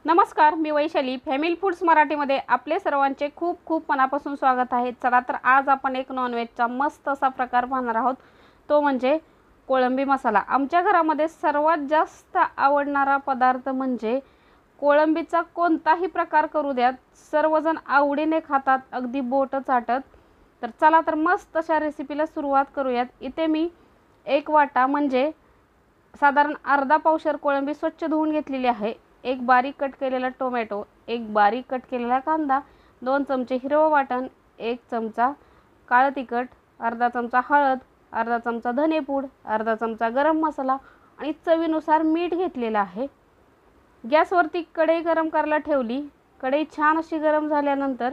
नमस्कार, मी Vaishali family foods मराठीमध्ये आपले सर्वांचे खूप खूप मनापासून स्वागत आहे। चला तर आज आपण एक नॉनव्हेजचा मस्त असा प्रकार पाहणार आहोत, तो म्हणजे कोळंबी मसाला। आमच्या घरामध्ये सर्वात जास्त आवडणारा पदार्थ म्हणजे कोळंबीचा कोणताही प्रकार करू द्यात, सर्वजण आवडीने खातात, अगदी बोट चाटत। तर चला तर मस्त अशा रेसिपीला सुरुवात करूयात। इथे मी एक वाटा म्हणजे साधारण अर्धा पावशेर कोळंबी स्वच्छ धुवून घेतलेली आहे। एक बारीक कट केलेला टोमॅटो, एक बारीक कट केलेला कांदा, 2 चमचे हिरवं वाटण, 1 चमचा काळं तिखट, अर्धा चमचा हळद, अर्धा चमचा धनेपूड, अर्धा चमचा गरम मसाला आणि चवीनुसार मीठ घेतलेलं आहे। गॅसवरती कढई गरम करायला ठेवली। कढई छान अशी गरम झाल्यानंतर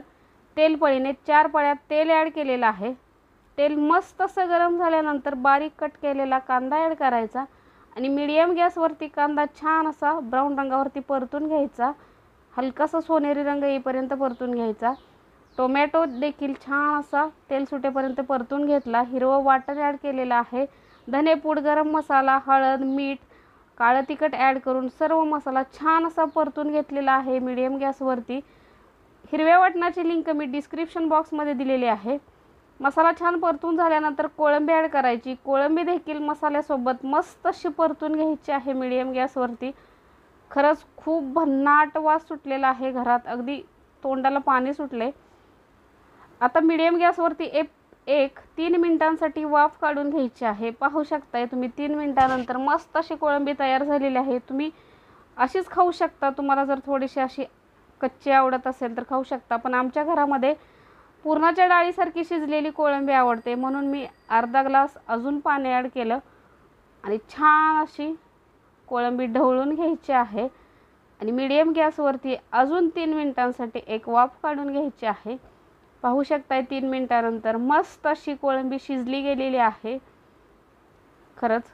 तेल पळीने 4 पळ्यात तेल ॲड केलेलं आहे। तेल मस्त असं गरम झाल्यानंतर बारीक कट केलेला कांदा ॲड करायचा आणि मीडियम गॅसवरती कांदा छान असा ब्राऊन रंगावरती परतून घ्यायचा, हलकासा सोनेरी रंग येईपर्यंत परतून घ्यायचा। टोमॅटो देखील छान असा तेल सुटेपर्यंत परतून घेतला। हिरवं वाटण ॲड केलेलं आहे, धनेपूड, गरम मसाला, हळद, मीठ, काळं तिखट ॲड करून सर्व मसाला छान असा परतून घेतलेला आहे मीडियम गॅसवरती। हिरव्या वाटणाची लिंक मी डिस्क्रिप्शन बॉक्समध्ये दिलेली आहे। मसाला छान परतून झाल्यानंतर कोळंबी ॲड करायची। कोळंबी देखील मसाल्यासोबत मस्त अशी परतून घ्यायची आहे मीडियम गॅसवरती। खरंच खूप भन्नाट वास सुटलेला आहे घरात, अगदी तोंडाला पाणी सुटले। आता मीडियम गॅसवरती एक 3 मिनिटांसाठी वाफ काढून घ्यायची आहे। पाहू शकताय तुम्ही 3 मिनिटानंतर मस्त अशी कोळंबी तयार झालेली आहे। तुम्ही अशीच खाऊ शकता, तुम्हाला जर थोडीशी अशी कच्ची आवडत असेल तर खाऊ शकता, पण आमच्या घरामध्ये पुरणाच्या डाळीसारखी शिजलेली कोळंबी आवडते, म्हणून मी अर्धा ग्लास अजून पाणी ॲड केलं आणि छान अशी कोळंबी ढवळून घ्यायची आहे आणि मीडियम गॅसवरती अजून 3 मिनिटांसाठी एक वाफ काढून घ्यायची आहे। पाहू शकताय 3 मिनिटानंतर मस्त अशी कोळंबी शिजली गेलेली आहे। खरंच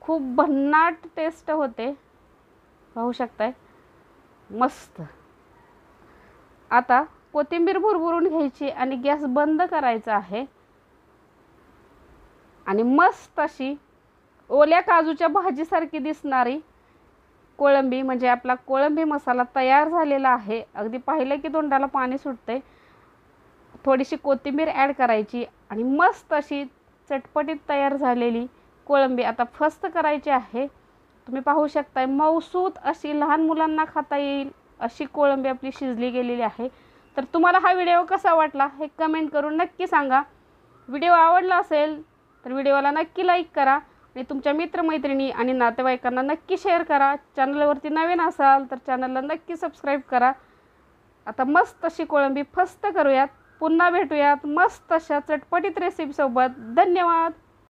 खूप भन्नाट टेस्ट होते, पाहू शकताय मस्त। आता कोथिंबीर भुरभुरून घ्यायची आणि गॅस बंद करायचा आहे आणि मस्त अशी ओल्या काजूच्या भाजीसारखी दिसणारी कोळंबी म्हणजे आपला कोळंबी मसाला तयार झालेला आहे। अगदी पाहिलं की तोंडाला पाणी सुटते। थोडीशी कोथिंबीर ॲड करायची आणि मस्त अशी चटपटीत तयार झालेली कोळंबी आता फस्त करायची आहे। तुम्ही पाहू शकताय मऊसूत अशी लहान मुलांना खाता येईल अशी कोळंबी आपली शिजली गेलेली आहे। तर तुम्हाला हा व्हिडिओ कसा वाटला हे कमेंट करून नक्की सांगा। व्हिडिओ आवडला असेल तर व्हिडिओला नक्की लाईक करा आणि तुमच्या मित्रमैत्रिणी आणि नातेवाईकांना नक्की शेअर करा। चॅनलवरती नवीन असाल तर चॅनलला नक्की सबस्क्राईब करा। आता मस्त अशी कोळंबी फस्त करूयात। पुन्हा भेटूयात मस्त अशा चटपटीत रेसिपीसोबत। धन्यवाद।